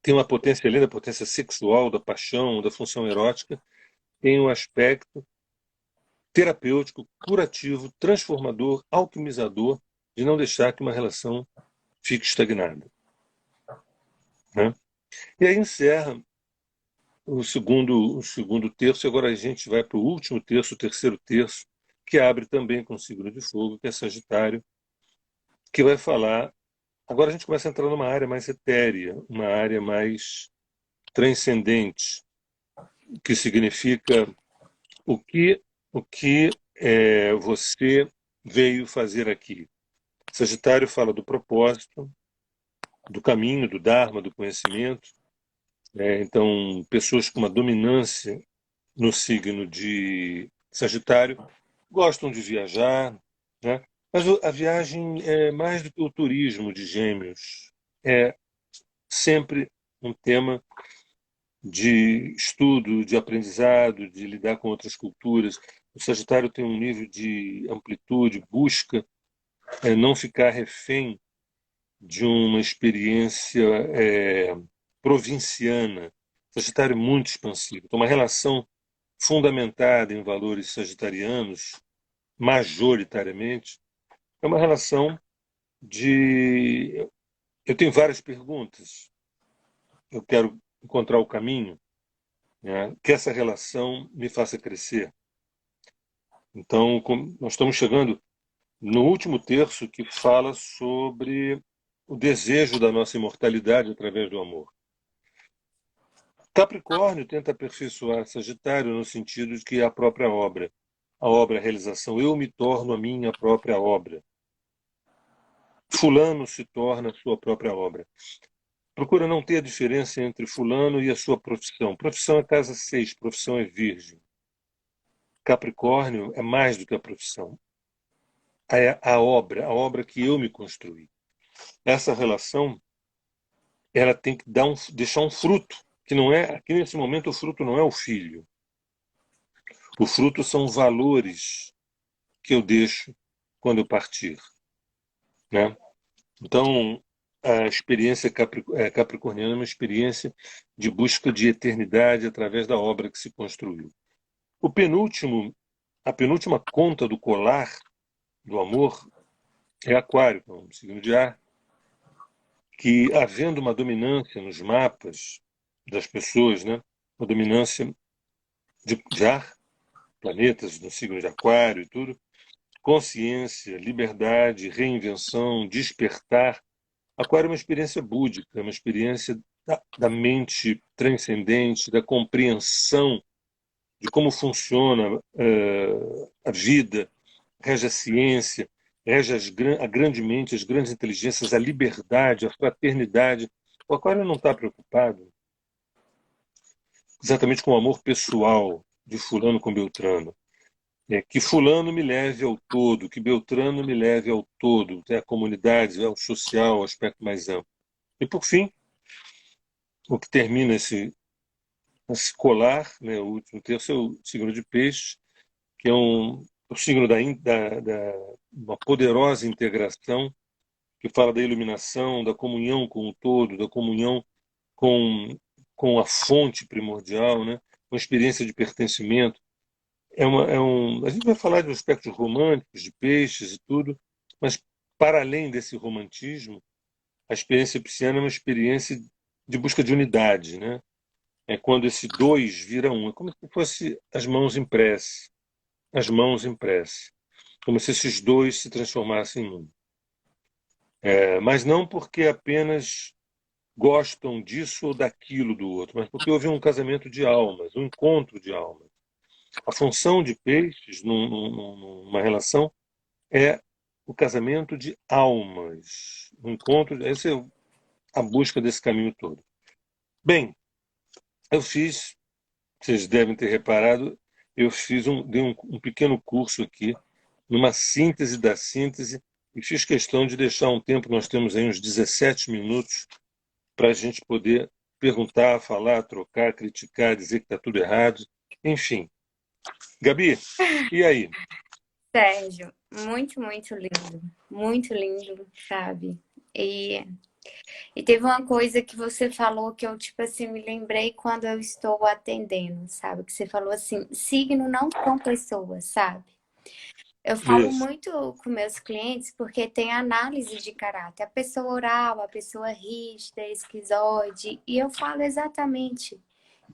tem uma potência além da potência sexual, da paixão, da função erótica, tem um aspecto terapêutico, curativo, transformador, alquimizador, de não deixar que uma relação fique estagnada, né? E aí encerra o segundo terço, e agora a gente vai para o último terço, o terceiro terço, que abre também com o signo de fogo, que é Sagitário, que vai falar. Agora a gente começa a entrar numa área mais etérea, uma área mais transcendente, que significa o que, você veio fazer aqui. Sagitário fala do propósito, do caminho, do Dharma, do conhecimento. Então, pessoas com uma dominância no signo de Sagitário gostam de viajar, né? Mas a viagem é mais do que o turismo de Gêmeos. É sempre um tema de estudo, de aprendizado, de lidar com outras culturas. O Sagitário tem um nível de amplitude, busca não ficar refém de uma experiência provinciana. Sagitário é muito expansivo. Então, uma relação fundamentada em valores sagitarianos, majoritariamente, é uma relação de. Eu tenho várias perguntas, eu quero encontrar o caminho, né, que essa relação me faça crescer. Então, nós estamos chegando no último terço que fala sobre o desejo da nossa imortalidade através do amor. Capricórnio tenta aperfeiçoar Sagitário no sentido de que é a própria obra. A obra é a realização. Eu me torno a minha própria obra. Fulano se torna a sua própria obra. Procura não ter a diferença entre fulano e a sua profissão. Profissão é casa 6, profissão é virgem. Capricórnio é mais do que a profissão. É a obra que eu me construí. Essa relação, ela tem que deixar um fruto, que não é, aqui nesse momento o fruto não é o filho. O fruto são valores que eu deixo quando eu partir, né? Então, a experiência capricorniana é uma experiência de busca de eternidade através da obra que se construiu. A penúltima conta do colar do amor é Aquário, que é um signo de ar, que havendo uma dominância nos mapas das pessoas, né? Uma dominância de ar, planetas no signo de Aquário e tudo, consciência, liberdade, reinvenção, despertar. Aquário é uma experiência búdica, é uma experiência da mente transcendente, da compreensão de como funciona a vida, rege a ciência, rege a grande mente, as grandes inteligências, a liberdade, a fraternidade. O Aquário não está preocupado exatamente com o amor pessoal de fulano com Beltrano. É, que fulano me leve ao todo, que Beltrano me leve ao todo, até a comunidade, ao social, ao aspecto mais amplo. E, por fim, o que termina esse colar, né, o último terço, é o signo de peixe, que é o signo uma poderosa integração, que fala da iluminação, da comunhão com o todo, da comunhão com, com a fonte primordial, né, uma experiência de pertencimento. A gente vai falar de aspectos românticos, de peixes e tudo, mas para além desse romantismo, a experiência pisciana é uma experiência de busca de unidade, né? É quando esse dois vira um, é como se fosse as mãos em prece, como se esses dois se transformassem em um. Mas não porque apenas gostam disso ou daquilo do outro, mas porque houve um casamento de almas, um encontro de almas. A função de peixes numa relação é o casamento de almas, o encontro, essa é a busca desse caminho todo. Bem, eu fiz, vocês devem ter reparado, dei um pequeno curso aqui, numa síntese da síntese, e fiz questão de deixar um tempo, nós temos aí uns 17 minutos, para a gente poder perguntar, falar, trocar, criticar, dizer que está tudo errado, enfim. Gabi, e aí? Sérgio, muito lindo, sabe? E, e teve uma coisa que você falou que eu, tipo assim, me lembrei quando eu estou atendendo, sabe? Que você falou assim, signo não são pessoas, sabe? Eu falo Isso, muito com meus clientes porque tem análise de caráter. A pessoa oral, a pessoa rígida, esquizoide. E eu falo exatamente.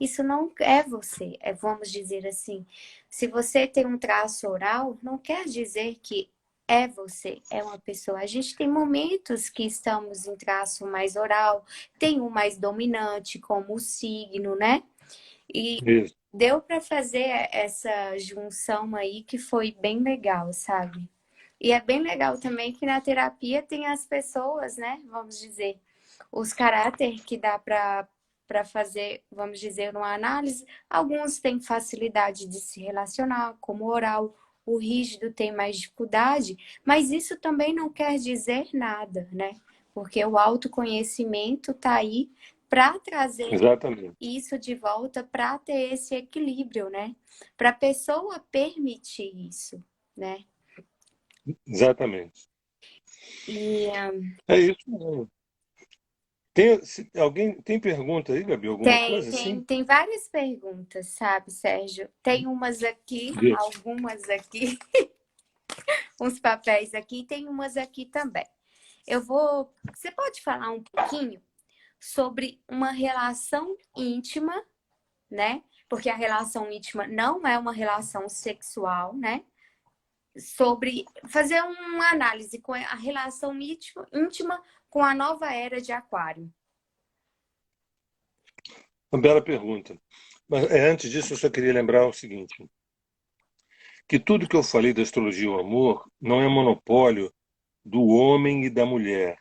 Isso não é você. Vamos dizer assim. Se você tem um traço oral, não quer dizer que é você, é uma pessoa. A gente tem momentos que estamos em traço mais oral, tem um mais dominante, como o signo, né? E isso, deu para fazer essa junção aí que foi bem legal, sabe? E é bem legal também que na terapia tem as pessoas, né? Vamos dizer, os caráter que dá para fazer, vamos dizer, uma análise. Alguns têm facilidade de se relacionar, como o oral, o rígido tem mais dificuldade, mas isso também não quer dizer nada, né? Porque o autoconhecimento tá aí para trazer exatamente, isso de volta para ter esse equilíbrio, né? Para a pessoa permitir isso, né? exatamente. E É isso mesmo. Alguém tem pergunta aí, Gabi? Alguma coisa assim? tem várias perguntas, sabe, Sérgio? Tem umas aqui, Diz. algumas aqui, uns papéis aqui, tem umas aqui também. Eu vou. Você pode falar um pouquinho sobre uma relação íntima, né? Porque a relação íntima não é uma relação sexual, né? Sobre fazer uma análise com a relação íntima com a nova era de Aquário. Uma bela pergunta. Mas antes disso, eu só queria lembrar o seguinte: que tudo que eu falei da astrologia e o amor não é monopólio do homem e da mulher,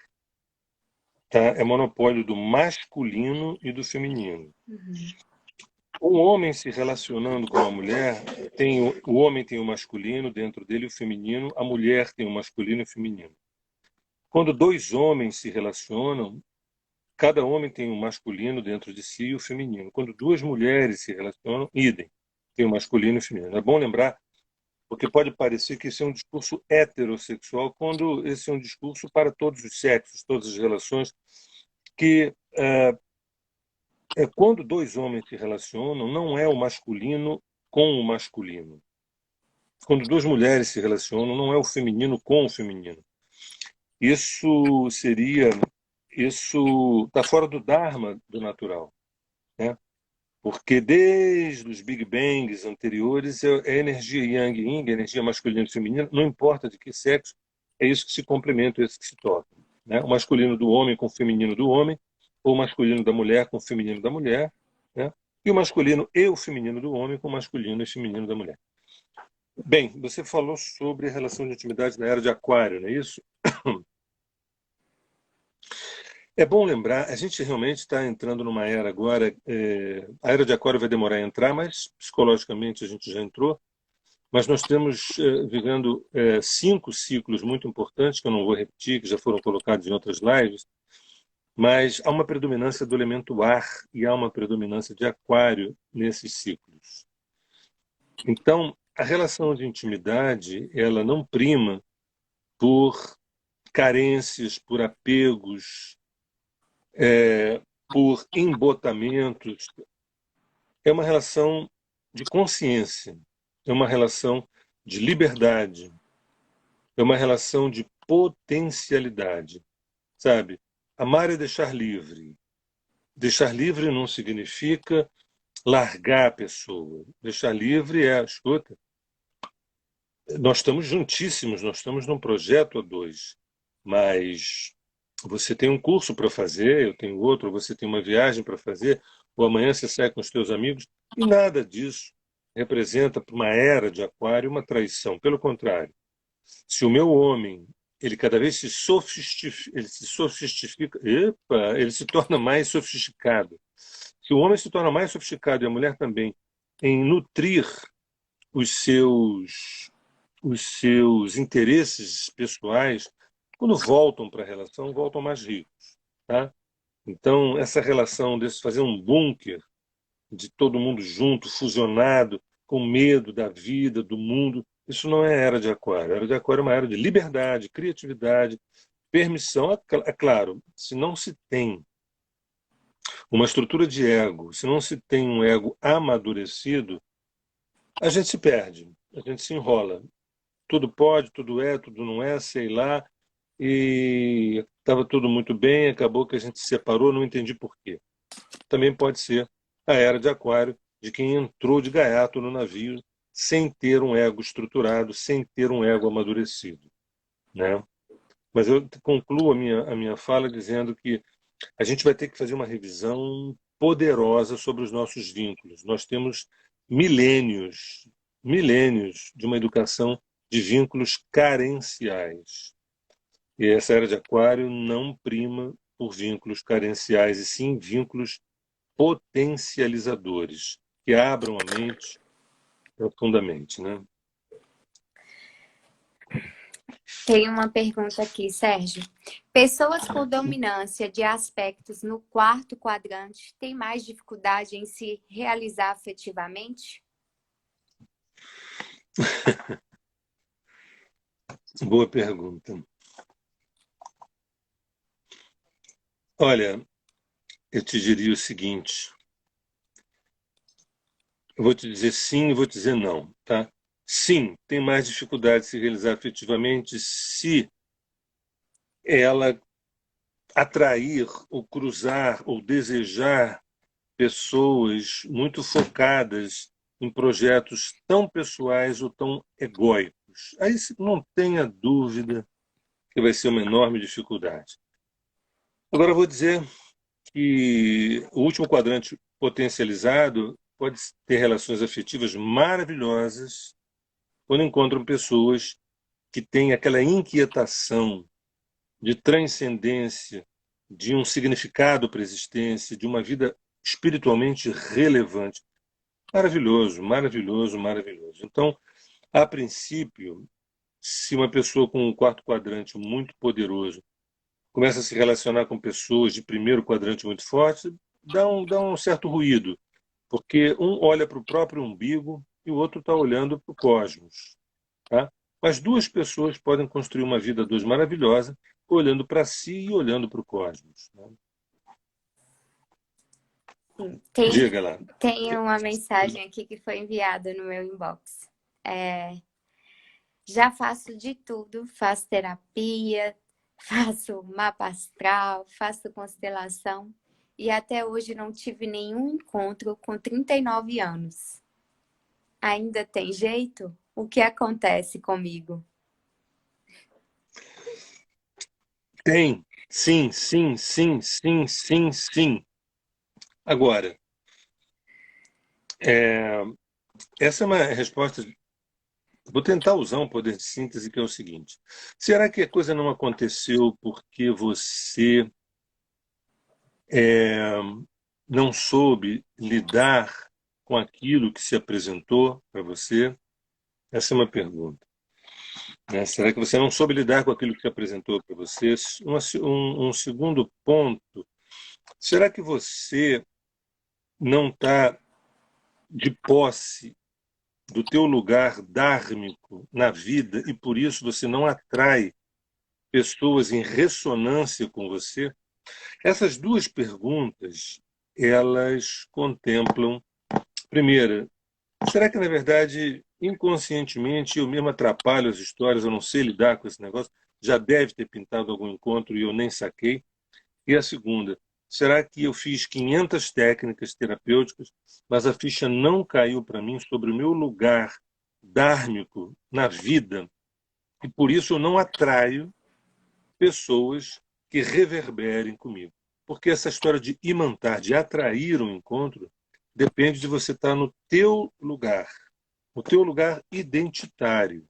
tá? É monopólio do masculino e do feminino. Uhum. Um homem se relacionando com uma mulher, o homem tem o masculino dentro dele e o feminino, a mulher tem o masculino e o feminino. Quando dois homens se relacionam, cada homem tem o masculino dentro de si e o feminino. Quando duas mulheres se relacionam, idem, tem o masculino e o feminino. É bom lembrar, porque pode parecer que esse é um discurso heterossexual, quando esse é um discurso para todos os sexos, todas as relações, que quando dois homens se relacionam, não é o masculino com o masculino. Quando duas mulheres se relacionam, não é o feminino com o feminino. Isso seria, isso está fora do Dharma do natural, né? Porque desde os Big Bangs anteriores, é energia Yang e Yin, energia masculina e feminina, não importa de que sexo, é isso que se complementa, é isso que se toca, né? O masculino do homem com o feminino do homem, ou o masculino da mulher com o feminino da mulher, né? E o masculino e o feminino do homem com o masculino e feminino da mulher. Bem, você falou sobre a relação de intimidade na era de Aquário, não é isso? É bom lembrar, a gente realmente está entrando numa era agora, a era de Aquário vai demorar a entrar, mas psicologicamente a gente já entrou, mas nós estamos vivendo 5 ciclos muito importantes, que eu não vou repetir, que já foram colocados em outras lives, mas há uma predominância do elemento ar e há uma predominância de Aquário nesses ciclos. Então, a relação de intimidade, ela não prima por carências, por apegos, por embotamentos. É uma relação de consciência, é uma relação de liberdade, é uma relação de potencialidade, sabe? Amar é deixar livre. Deixar livre não significa largar a pessoa. Deixar livre é, escuta, nós estamos juntíssimos, nós estamos num projeto a dois, mas você tem um curso para fazer, eu tenho outro, você tem uma viagem para fazer, ou amanhã você sai com os teus amigos, e nada disso representa para uma era de Aquário uma traição. Pelo contrário, se o meu homem ele cada vez se sofistifica, epa, ele se torna mais sofisticado. Se o homem se torna mais sofisticado e a mulher também em nutrir os seus interesses pessoais, quando voltam para a relação, voltam mais ricos, tá? Então, essa relação desse fazer um bunker de todo mundo junto, fusionado, com medo da vida, do mundo, isso não é era de Aquário. A era de Aquário é uma era de liberdade, criatividade, permissão. É claro, se não se tem uma estrutura de ego, se não se tem um ego amadurecido, a gente se perde, a gente se enrola. Tudo pode, tudo é, tudo não é, sei lá. E estava tudo muito bem, acabou que a gente se separou, não entendi por quê. Também pode ser a era de Aquário, de quem entrou de gaiato no navio sem ter um ego estruturado, sem ter um ego amadurecido, né? Mas eu concluo a minha fala dizendo que a gente vai ter que fazer uma revisão poderosa sobre os nossos vínculos. Nós temos milênios, milênios de uma educação de vínculos carenciais. E essa era de Aquário não prima por vínculos carenciais, e sim vínculos potencializadores, que abram a mente profundamente, né? Tem uma pergunta aqui, Sérgio. Pessoas com dominância de aspectos no quarto quadrante têm mais dificuldade em se realizar afetivamente? Boa pergunta. Olha, eu te diria o seguinte, eu vou te dizer sim e vou te dizer não, tá? Sim, tem mais dificuldade de se realizar afetivamente se ela atrair ou cruzar ou desejar pessoas muito focadas em projetos tão pessoais ou tão egóicos. Aí não tenha dúvida que vai ser uma enorme dificuldade. Agora eu vou dizer que o último quadrante potencializado pode ter relações afetivas maravilhosas quando encontram pessoas que têm aquela inquietação de transcendência, de um significado para a existência, de uma vida espiritualmente relevante. Maravilhoso, maravilhoso, maravilhoso. Então, a princípio, se uma pessoa com um quarto quadrante muito poderoso começa a se relacionar com pessoas de primeiro quadrante muito forte, dá um certo ruído, porque um olha para o próprio umbigo e o outro está olhando para o cosmos. Tá? Mas duas pessoas podem construir uma vida a dois maravilhosa, olhando para si e olhando para o cosmos. Né? Sim. Tem, Diga lá. tem uma mensagem aqui que foi enviada no meu inbox. É, Já faço de tudo, faço terapia, faço mapa astral, faço constelação e até hoje não tive nenhum encontro com 39 anos. Ainda tem jeito? O que acontece comigo? Tem, sim, sim, sim, sim, sim, sim. Agora, é, essa é uma resposta. Vou tentar usar um poder de síntese que é o seguinte: será que a coisa não aconteceu porque você é, não soube lidar com aquilo que se apresentou para você? Essa é uma pergunta. Né? Será que você não soube lidar com aquilo que se apresentou para você? Um segundo ponto: será que você não está de posse do teu lugar dármico na vida e por isso você não atrai pessoas em ressonância com você? Essas duas perguntas, elas contemplam, primeira, será que na verdade, inconscientemente, eu mesmo atrapalho as histórias, eu não sei lidar com esse negócio? Já deve ter pintado algum encontro e eu nem saquei. E a segunda, será que eu fiz 500 técnicas terapêuticas, mas a ficha não caiu para mim sobre o meu lugar dármico na vida e por isso eu não atraio pessoas que reverberem comigo? Porque essa história de imantar, de atrair um encontro, depende de você estar no teu lugar identitário.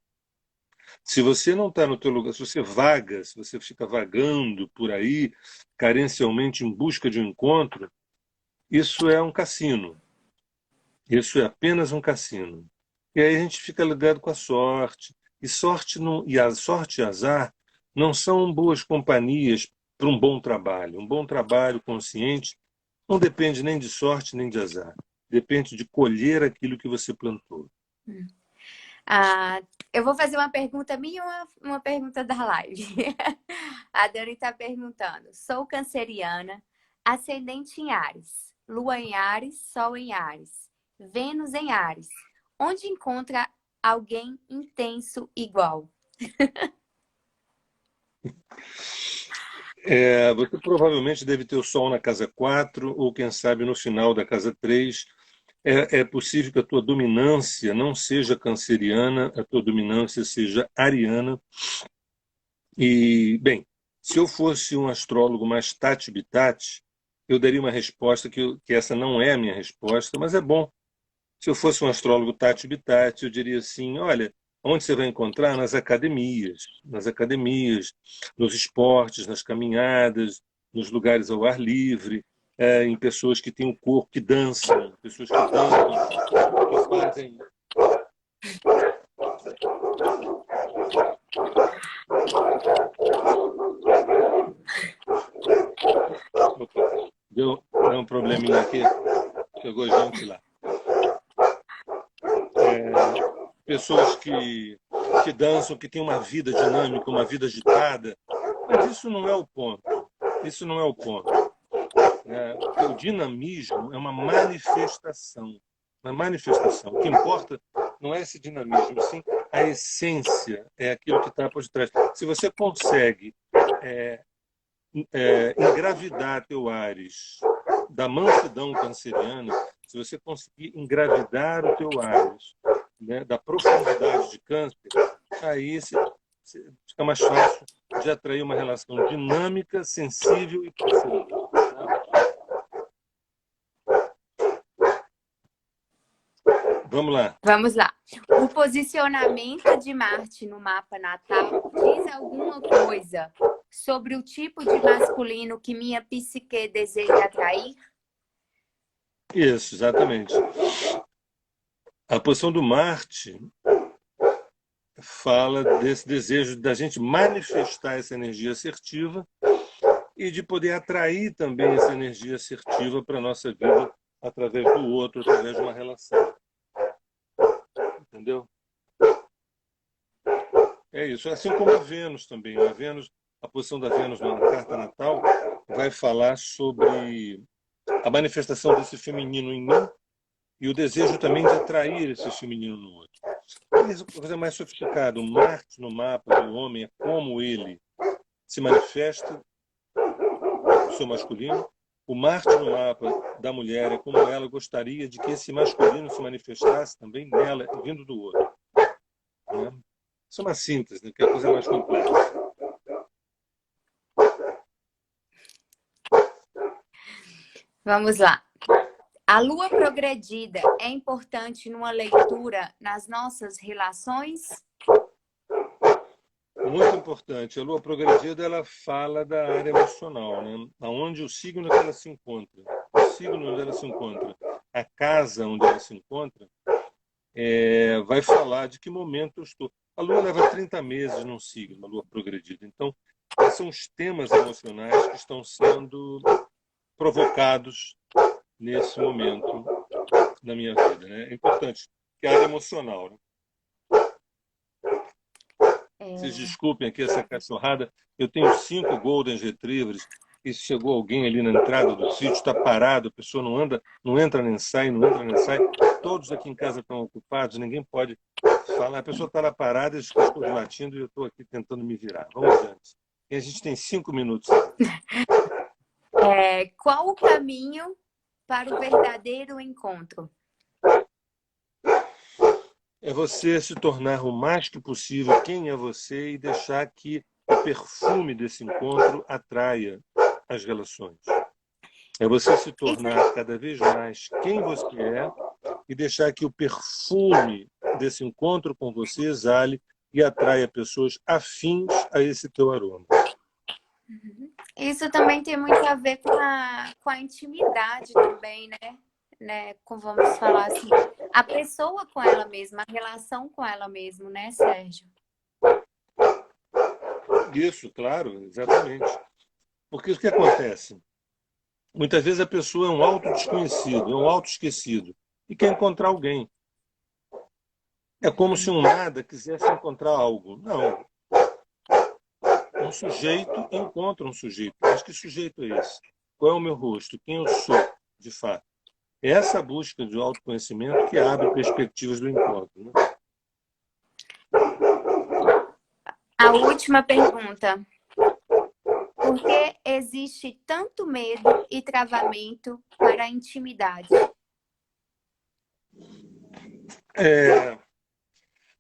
Se você não está no teu lugar, se você vaga, se você fica vagando por aí, carencialmente em busca de um encontro, isso é um cassino. Isso é apenas um cassino. E aí a gente fica ligado com a sorte. E sorte não, e a sorte e azar não são boas companhias para um bom trabalho. Um bom trabalho consciente não depende nem de sorte nem de azar. Depende de colher aquilo que você plantou. Ah, eu vou fazer uma pergunta minha e uma pergunta da live. A Dani está perguntando: sou canceriana, ascendente em Áries, Lua em Áries, Sol em Áries, Vênus em Áries. Onde encontra alguém intenso igual? Você provavelmente deve ter o Sol na casa 4 ou quem sabe no final da casa 3. É possível que a tua dominância não seja canceriana, a tua dominância seja ariana. E, bem, se eu fosse um astrólogo mais tati-bitati, eu daria uma resposta que essa não é a minha resposta, mas é bom. Se eu fosse um astrólogo tati-bitati, eu diria assim: olha, onde você vai encontrar? Nas academias, nos esportes, nas caminhadas, nos lugares ao ar livre, em pessoas que têm o corpo, que dançam, pessoas que dançam, que fazem. Opa, deu um probleminha aqui, chegou gente lá. Pessoas que dançam, que têm uma vida dinâmica, uma vida agitada, mas isso não é o ponto. Isso não é o ponto. Porque o dinamismo é uma manifestação. Uma manifestação. O que importa não é esse dinamismo, sim a essência, é aquilo que está por detrás. Se você consegue é, engravidar teu Áries da mansidão canceriana, se você conseguir engravidar o teu Áries, né, da profundidade de câncer, aí fica mais fácil de atrair uma relação dinâmica, sensível e profunda. Vamos lá. Vamos lá. O posicionamento de Marte no mapa natal diz alguma coisa sobre o tipo de masculino que minha psique deseja atrair? Isso, exatamente. A posição do Marte fala desse desejo da gente manifestar essa energia assertiva e de poder atrair também essa energia assertiva para a nossa vida através do outro, através de uma relação. Entendeu? É isso. Assim como a Vênus também. A posição da Vênus na carta natal vai falar sobre a manifestação desse feminino em mim e o desejo também de atrair esse feminino no outro. coisa mais sofisticada. O Marte no mapa do homem é como ele se manifesta, seu masculino. O Marte no mapa da mulher é como ela gostaria de que esse masculino se manifestasse também nela, vindo do outro. Né? Isso é uma síntese, né? Que é a coisa mais complexa. Vamos lá. A lua progredida é importante numa leitura nas nossas relações? Muito importante. A lua progredida, ela fala da área emocional, né? Aonde o signo que ela se encontra. O signo onde ela se encontra, a casa onde ela se encontra, vai falar de que momento eu estou. A lua leva 30 meses num signo, a lua progredida. Então, esses são os temas emocionais que estão sendo provocados nesse momento da minha vida, né? É importante, que é a área emocional, né? Vocês desculpem aqui essa cachorrada. Eu tenho 5 Golden Retrievers e chegou alguém ali na entrada do sítio, está parado, a pessoa não anda, não entra nem sai, não entra nem sai. Todos aqui em casa estão ocupados, ninguém pode falar. A pessoa está lá parada, os cachorros latindo e eu estou aqui tentando me virar. Vamos adiante. E a gente tem 5 minutos. Qual o caminho para o verdadeiro encontro? É você se tornar o mais que possível quem é você e deixar que o perfume desse encontro atraia as relações. É você se tornar cada vez mais quem você é e deixar que o perfume desse encontro com você exale e atraia pessoas afins a esse teu aroma. Isso também tem muito a ver com a intimidade também, né? Vamos falar assim, a pessoa com ela mesma, a relação com ela mesma, né, Sérgio? Isso, claro, exatamente. Porque o que acontece? Muitas vezes a pessoa é um auto-desconhecido, é um auto-esquecido e quer encontrar alguém. É como se um nada quisesse encontrar algo. Não. Um sujeito encontra um sujeito. Mas que sujeito é esse? Qual é o meu rosto? Quem eu sou, de fato? É essa busca de autoconhecimento que abre perspectivas do encontro. Né? A última pergunta. Por que existe tanto medo e travamento para a intimidade?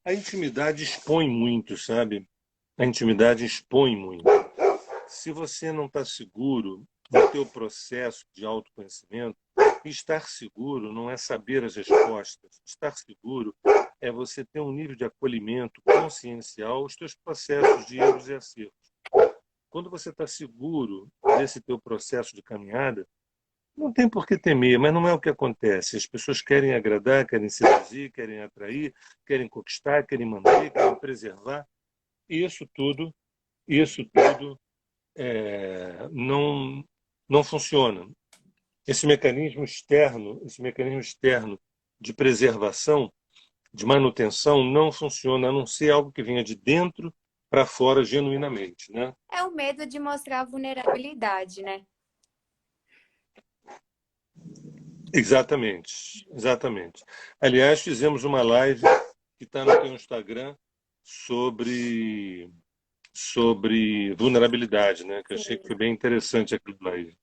A intimidade expõe muito, sabe? A intimidade expõe muito. Se você não está seguro do teu processo de autoconhecimento, estar seguro não é saber as respostas. Estar seguro é você ter um nível de acolhimento consciencial aos teus processos de erros e acertos. Quando você está seguro desse teu processo de caminhada, não tem por que temer, mas não é o que acontece. As pessoas querem agradar, querem seduzir, querem atrair, querem conquistar, querem manter, querem preservar. E isso tudo não funciona. Esse mecanismo externo de preservação, de manutenção, não funciona, a não ser algo que venha de dentro para fora genuinamente, né? É o medo de mostrar vulnerabilidade, né? Exatamente, exatamente. Aliás, fizemos uma live que está no teu Instagram sobre vulnerabilidade, né? Que eu achei que foi bem interessante aquilo live.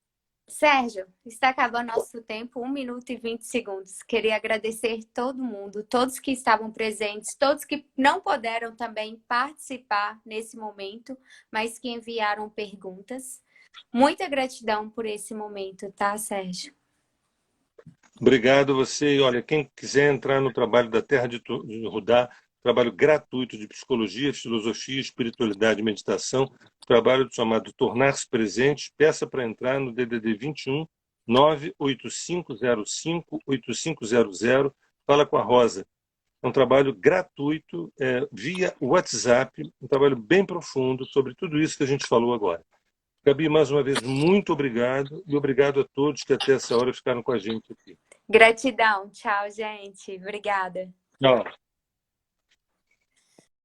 Sérgio, está acabando nosso tempo, 1 minuto e 20 segundos. Queria agradecer todo mundo, todos que estavam presentes, todos que não puderam também participar nesse momento, mas que enviaram perguntas. Muita gratidão por esse momento, tá, Sérgio? Obrigado a você. E olha, quem quiser entrar no trabalho da Terra de Rudá, trabalho gratuito de psicologia, filosofia, espiritualidade e meditação, trabalho chamado Tornar-se Presente, peça para entrar no DDD 21 98505 8500, fala com a Rosa. É um trabalho gratuito, via WhatsApp, um trabalho bem profundo sobre tudo isso que a gente falou agora. Gabi, mais uma vez, muito obrigado e obrigado a todos que até essa hora ficaram com a gente aqui. Gratidão. Tchau, gente. Obrigada. Tchau.